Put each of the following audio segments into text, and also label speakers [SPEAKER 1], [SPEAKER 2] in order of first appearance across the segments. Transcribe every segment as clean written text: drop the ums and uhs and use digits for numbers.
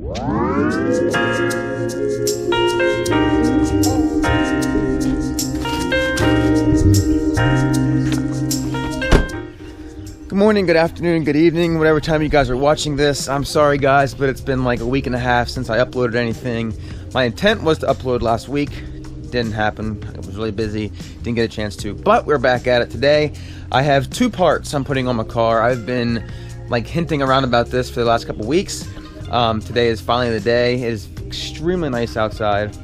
[SPEAKER 1] Good morning, good afternoon, good evening, whatever time you guys are watching this. I'm sorry guys, but it's been like a week and a half since I uploaded anything. My intent was to upload last week. Didn't happen. I was really busy, didn't get a chance to, but we're back at it today. I have two parts I'm putting on my car. I've been like hinting around about this for the last couple weeks. Today is finally the day. It is extremely nice outside.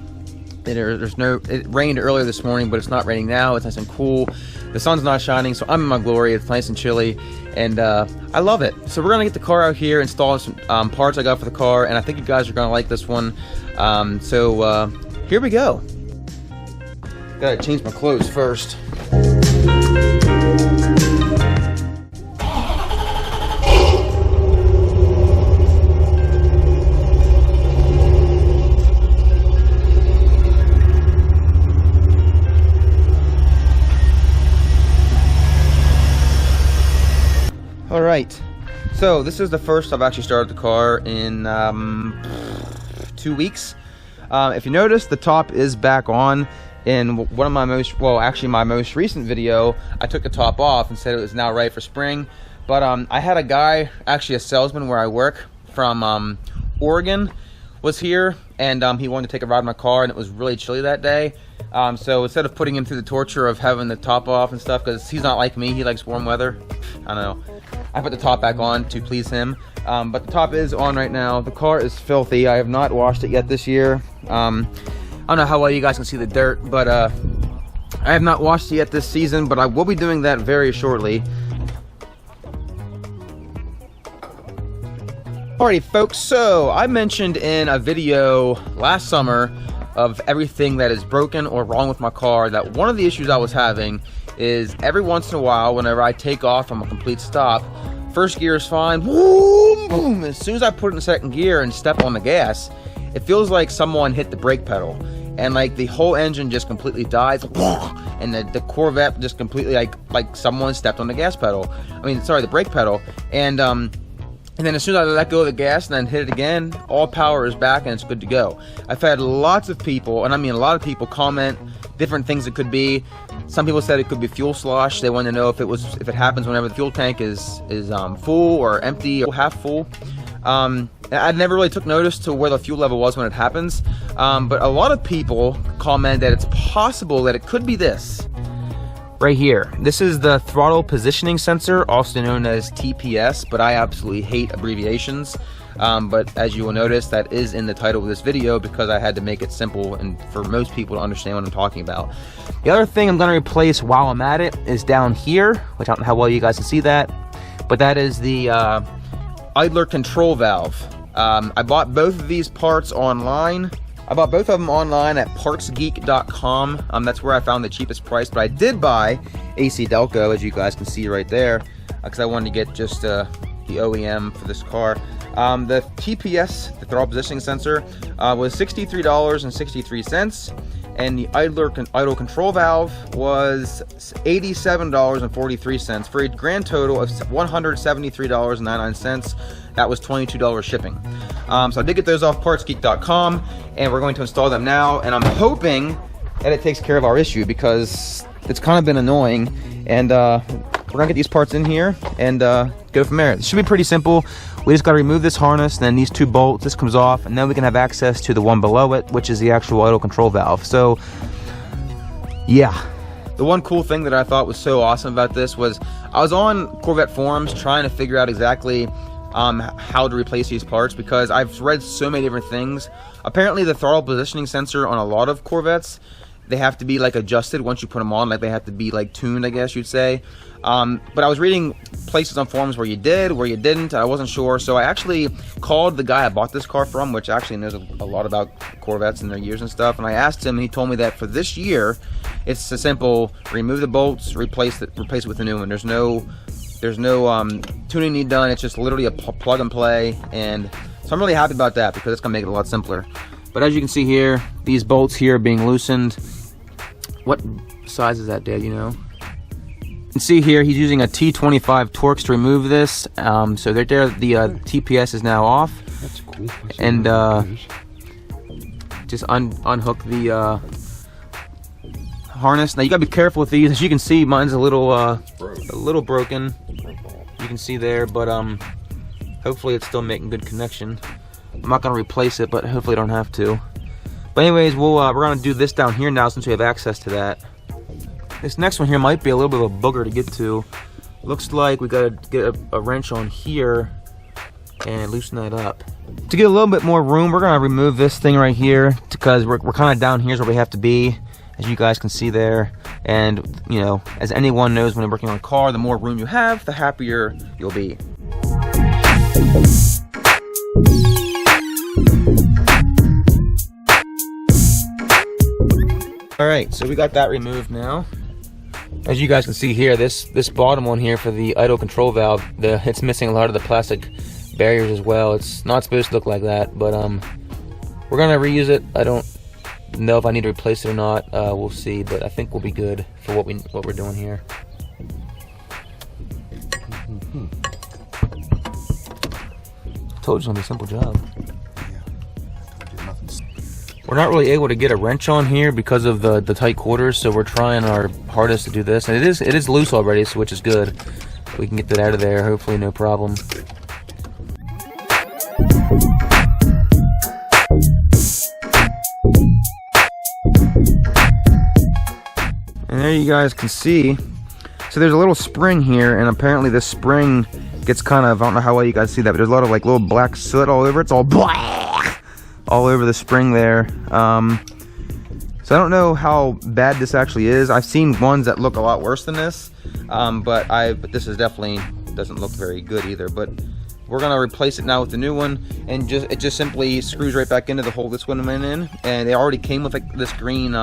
[SPEAKER 1] It rained earlier this morning, but it's not raining now. It's nice and cool. The sun's not shining, so I'm in my glory. It's nice and chilly, and I love it. So we're gonna get the car out here, install some parts I got for the car, and I think you guys are gonna like this one. So here we go. Gotta change my clothes first. Alright, so this is the first I've actually started the car in 2 weeks. If you notice, the top is back on. In one of my my most recent video, I took the top off and said it was now ready for spring. But I had a guy, actually a salesman where I work, from Oregon, was here, and he wanted to take a ride in my car, and it was really chilly that day. So instead of putting him through the torture of having the top off and stuff, because he's not like me, he likes warm weather, I don't know, I put the top back on to please him. But the top is on right now. The car is filthy. I have not washed it yet this year. I don't know how well you guys can see the dirt, but I have not washed it yet this season, but I will be doing that very shortly. Alrighty folks, so I mentioned in a video last summer of everything that is broken or wrong with my car, that one of the issues I was having is every once in a while, whenever I take off from a complete stop, first gear is fine, boom, boom. As soon as I put it in second gear and step on the gas, it feels like someone hit the brake pedal, and like the whole engine just completely dies, and the Corvette just completely like someone stepped on the gas pedal. I mean, sorry, the brake pedal, and then as soon as I let go of the gas and then hit it again, all power is back and it's good to go. I've had lots of people, and I mean a lot of people, comment different things it could be. Some people said it could be fuel slosh. They wanted to know if it happens whenever the fuel tank is full or empty or half full. I never really took notice to where the fuel level was when it happens, but a lot of people comment that it's possible that it could be this right here. This is the throttle positioning sensor, also known as TPS, but I absolutely hate abbreviations. But as you will notice, that is in the title of this video because I had to make it simple and for most people to understand what I'm talking about. The other thing I'm going to replace while I'm at it is down here, which I don't know how well you guys can see that, but that is the idler control valve. I bought both of these parts online. I bought both of them online at partsgeek.com. That's where I found the cheapest price, but I did buy AC Delco, as you guys can see right there, because I wanted to get just the OEM for this car. The TPS, the throttle positioning sensor, was $63.63, and the idle control valve was $87.43 for a grand total of $173.99. That was $22 shipping. So I did get those off partsgeek.com, and we're going to install them now, and I'm hoping that it takes care of our issue because it's kind of been annoying, and we're gonna get these parts in here and go from there. It should be pretty simple. We just got to remove this harness, and then these two bolts, this comes off, and then we can have access to the one below it, which is the actual idle control valve. So yeah, the one cool thing that I thought was so awesome about this was I was on Corvette forums trying to figure out exactly how to replace these parts, because I've read so many different things. Apparently the throttle positioning sensor on a lot of Corvettes, they have to be like adjusted once you put them on, like they have to be like tuned, I guess you'd say. But I was reading places on forums where you did, where you didn't. I wasn't sure, so I actually called the guy I bought this car from, which actually knows a lot about Corvettes and their years and stuff, and I asked him, and he told me that for this year it's a simple remove the bolts, replace it with a new one. There's no tuning need done. It's just literally a plug and play, and so I'm really happy about that because it's gonna make it a lot simpler. But as you can see here, these bolts here are being loosened. What size is that, Dad, you know? You can see here he's using a T25 Torx to remove this. So right there, the TPS is now off.
[SPEAKER 2] That's cool.
[SPEAKER 1] and just unhook the harness. Now you gotta be careful with these. As you can see, mine's a little broken. You can see there, but hopefully it's still making good connection. I'm not gonna replace it, but hopefully I don't have to. But anyways, we're gonna do this down here now since we have access to that. This next one here might be a little bit of a booger to get to. Looks like we gotta get a wrench on here and loosen that up. To get a little bit more room, we're gonna remove this thing right here because we're kind of down here is where we have to be, as you guys can see there. And you know, as anyone knows, when you're working on a car, the more room you have, the happier you'll be. All right, so we got that removed now. As you guys can see here, this bottom one here for the idle control valve, it's missing a lot of the plastic barriers as well. It's not supposed to look like that, but we're gonna reuse it. I don't know if I need to replace it or not. We'll see, but I think we'll be good for what we're doing here. Told you it's gonna be a simple job. We're not really able to get a wrench on here because of the tight quarters, so we're trying our hardest to do this. And it is loose already, so which is good. We can get that out of there, hopefully no problem. And there you guys can see. So there's a little spring here, and apparently this spring gets kind of, I don't know how well you guys see that, but there's a lot of like little black soot all over it. It's all black all over the spring there. So I don't know how bad this actually is. I've seen ones that look a lot worse than this, but this is definitely doesn't look very good either. But we're gonna replace it now with the new one, and it just simply screws right back into the hole this one went in. And they already came with like this green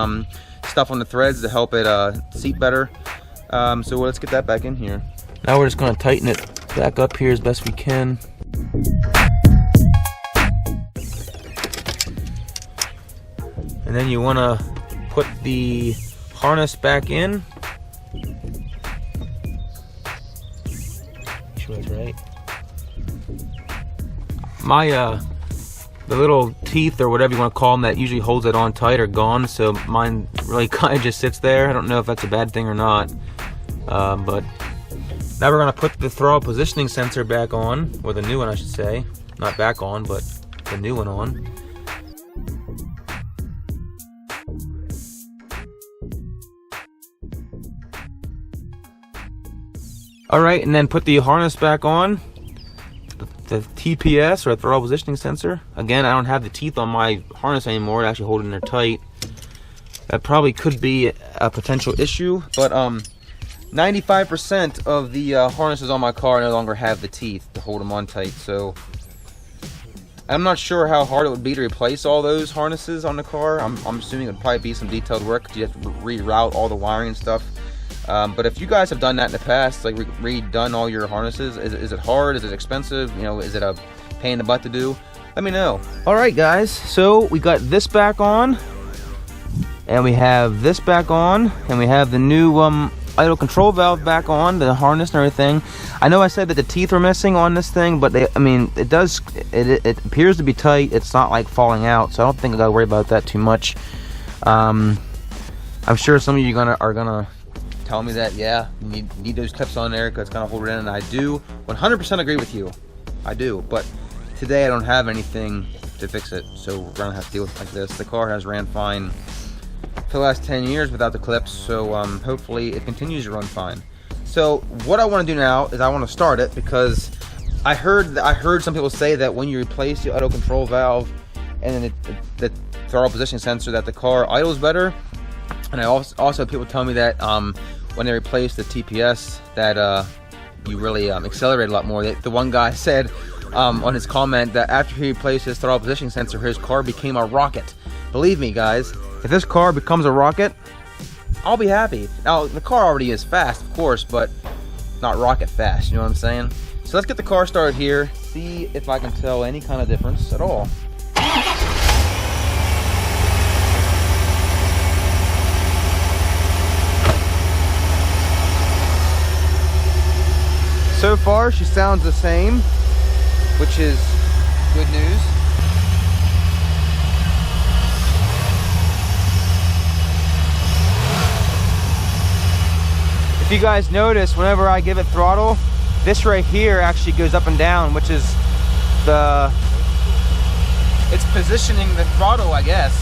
[SPEAKER 1] stuff on the threads to help it seat better. So let's get that back in here. Now we're just gonna tighten it back up here as best we can. And then you want to put the harness back in. Make sure that's right. My the little teeth or whatever you want to call them that usually holds it on tight are gone, so mine really kind of just sits there. I don't know if that's a bad thing or not, but now we're going to put the throttle positioning sensor back on, or the new one I should say, not back on, but the new one on. Alright, and then put the harness back on, the TPS, or throttle positioning sensor. Again, I don't have the teeth on my harness anymore to actually hold it in there tight. That probably could be a potential issue, but 95% of the harnesses on my car no longer have the teeth to hold them on tight, so I'm not sure how hard it would be to replace all those harnesses on the car. I'm assuming it would probably be some detailed work. You have to reroute all the wiring and stuff. But if you guys have done that in the past, like redone all your harnesses, is it hard? Is it expensive? You know, is it a pain in the butt to do? Let me know. All right, guys. So we got this back on, and we have this back on, and we have the new idle control valve back on, the harness and everything. I know I said that the teeth were missing on this thing, but I mean, it appears to be tight. It's not like falling out, so I don't think I gotta worry about that too much. I'm sure some of you are gonna tell me that, yeah, you need those clips on there because it's gonna hold it in, and I do 100% agree with you. I do, but today I don't have anything to fix it, so we're gonna have to deal with it like this. The car has ran fine for the last 10 years without the clips, so hopefully it continues to run fine. So what I want to do now is I want to start it, because I heard some people say that when you replace the idle control valve and then the throttle position sensor, that the car idles better. And I also have people tell me that when they replace the TPS, that you really accelerate a lot more. The one guy said on his comment that after he replaced his throttle positioning sensor, his car became a rocket. Believe me, guys, if this car becomes a rocket, I'll be happy. Now, the car already is fast, of course, but not rocket fast, you know what I'm saying? So let's get the car started here, see if I can tell any kind of difference at all. So far, she sounds the same, which is good news. If you guys notice, whenever I give it throttle, this right here actually goes up and down, which is it's positioning the throttle, I guess.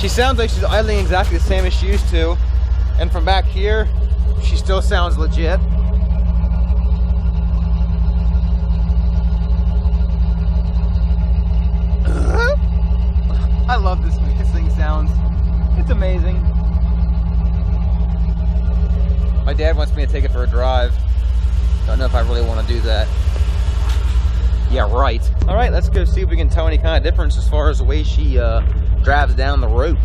[SPEAKER 1] She sounds like she's idling exactly the same as she used to. And from back here, she still sounds legit. I love this way this thing sounds. It's amazing. My dad wants me to take it for a drive. Don't know if I really want to do that. Yeah, right. All right, let's go see if we can tell any kind of difference as far as the way she drives down the road.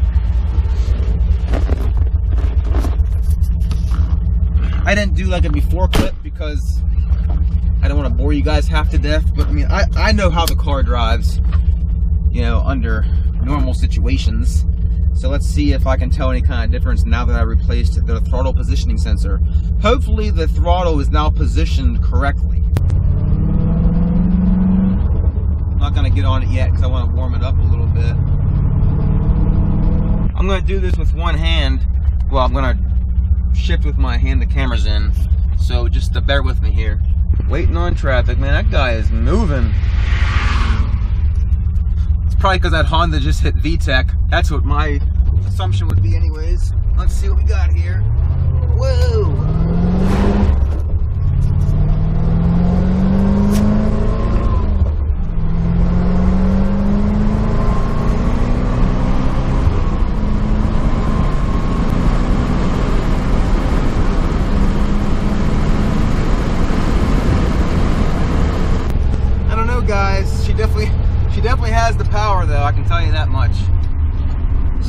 [SPEAKER 1] I didn't do like a before clip because I don't want to bore you guys half to death, but I mean, I know how the car drives, you know, under normal situations. So let's see if I can tell any kind of difference now that I replaced the throttle positioning sensor. Hopefully the throttle is now positioned correctly. I'm not gonna get on it yet because I want to warm it up a little bit. I'm gonna do this with one hand. Well, I'm gonna shift with my hand the camera's in. So just bear with me here. Waiting on traffic, man. That guy is moving. Probably because that Honda just hit VTEC. That's what my assumption would be anyways. Let's see what we got here. Whoa! I don't know, guys. She definitely has the power, though, I can tell you that much.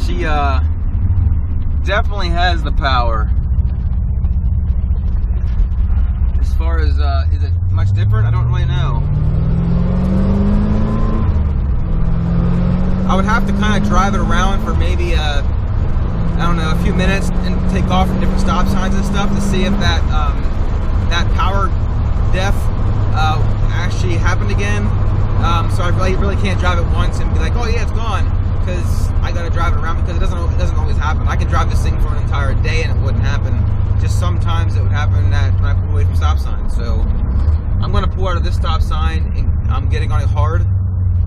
[SPEAKER 1] She definitely has the power. As far as is it much different? I don't really know. I would have to kind of drive it around for maybe I don't know, a few minutes and take off from different stop signs and stuff to see if that that power def actually happened again. So I really can't drive it once and be like, oh yeah, it's gone, because I gotta drive it around, because it doesn't always happen. I can drive this thing for an entire day and it wouldn't happen. Just sometimes it would happen that when I pull away from stop signs. So I'm gonna pull out of this stop sign and I'm getting on it hard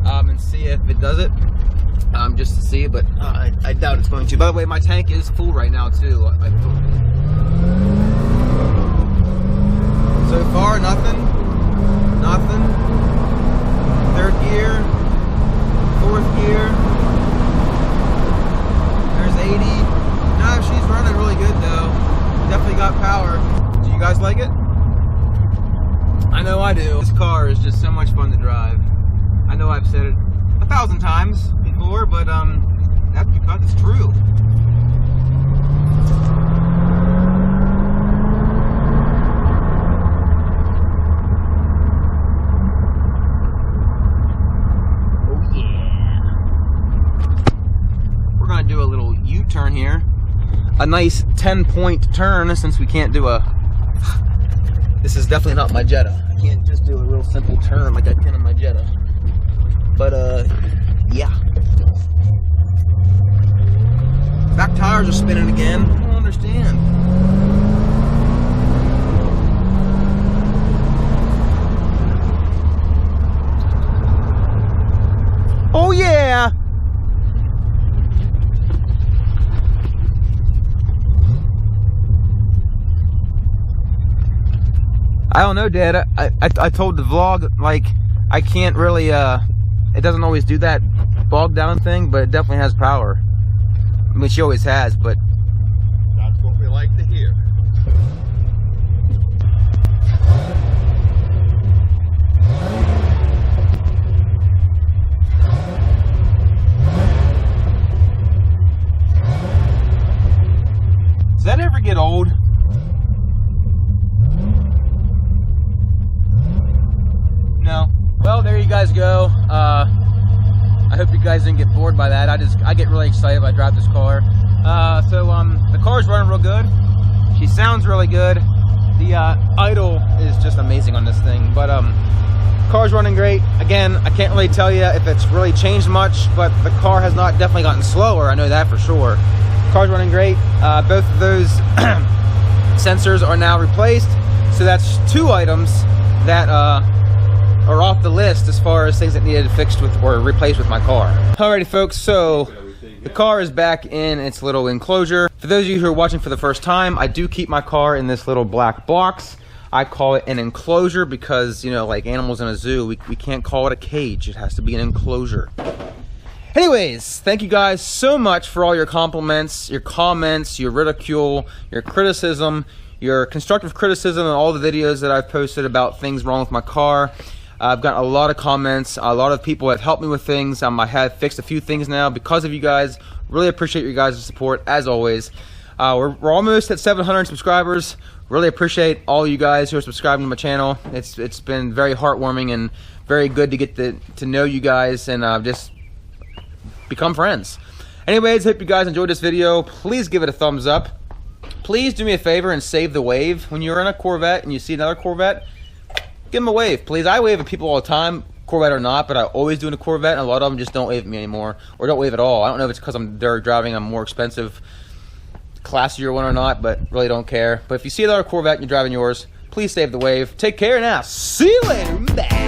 [SPEAKER 1] and see if it does it, just to see. But I doubt it's going to. By the way, my tank is full right now too. So far, nothing. Third gear, fourth gear, there's 80. No, she's running really good though. Definitely got power. Do you guys like it? I know I do. This car is just so much fun to drive. I know I've said it 1,000 times before, but that's because it's true. Do a little U-turn here, a nice 10-point turn, since we can't do a, this is definitely not my Jetta. I can't just do a real simple turn like I can in my Jetta. But yeah, back tires are spinning again. I don't understand. Oh yeah. I don't know, Dad. I told the vlog, like, I can't really, it doesn't always do that bog down thing, but it definitely has power. I mean, she always has, but
[SPEAKER 2] that's what we like to hear.
[SPEAKER 1] Does that ever get old? No. Well, there you guys go. I hope you guys didn't get bored by that. I get really excited when I drive this car. The car's running real good. She sounds really good. The idle is just amazing on this thing. But Car's running great. Again, I can't really tell you if it's really changed much, but the car has not definitely gotten slower. I know that for sure. Car's running great. Both of those sensors are now replaced. So that's 2 items that are off the list as far as things that needed fixed with or replaced with my car. Alrighty folks, so the car is back in its little enclosure. For those of you who are watching for the first time, I do keep my car in this little black box. I call it an enclosure because, you know, like animals in a zoo, we can't call it a cage. It has to be an enclosure. Anyways, thank you guys so much for all your compliments, your comments, your ridicule, your criticism, your constructive criticism on all the videos that I've posted about things wrong with my car. I've gotten a lot of comments. A lot of people have helped me with things. I have fixed a few things now because of you guys. Really appreciate your guys' support as always. We're almost at 700 subscribers. Really appreciate all you guys who are subscribing to my channel. It's been very heartwarming and very good to get to know you guys and just become friends. Anyways, hope you guys enjoyed this video. Please give it a thumbs up. Please do me a favor and save the wave. When you're in a Corvette and you see another Corvette, give them a wave, please. I wave at people all the time, Corvette or not, but I always do in a Corvette, and a lot of them just don't wave at me anymore, or don't wave at all. I don't know if it's because they're driving a more expensive, classier one or not, but really don't care. But if you see another Corvette and you're driving yours, please save the wave. Take care now. See you later. Bye.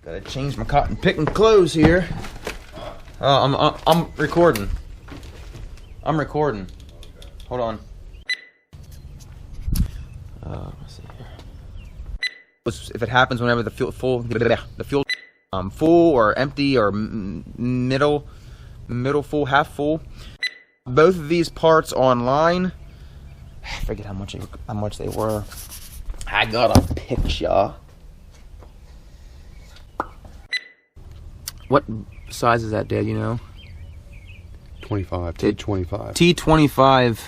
[SPEAKER 1] Gotta change my cotton picking clothes here. I'm recording. I'm recording. Hold on. Let's see here. If it happens whenever the fuel full or empty or middle full, half full. Both of these parts online. I forget how much they were. I got a picture. What size is that, Dad? You know?
[SPEAKER 3] 25. T25.
[SPEAKER 1] T25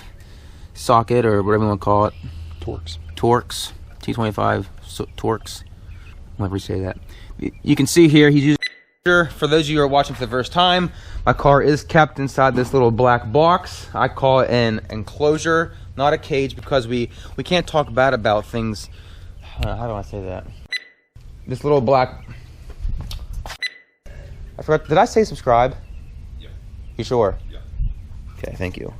[SPEAKER 1] socket or whatever you want to call it.
[SPEAKER 3] Torx.
[SPEAKER 1] T25 Torx. Whenever you say that. You can see here he's using. For those of you who are watching for the first time, my car is kept inside this little black box. I call it an enclosure, not a cage, because we can't talk bad about things. How do I say that? This little black. I forgot. Did I say subscribe?
[SPEAKER 2] Yeah.
[SPEAKER 1] You sure?
[SPEAKER 2] Yeah.
[SPEAKER 1] Okay, thank you.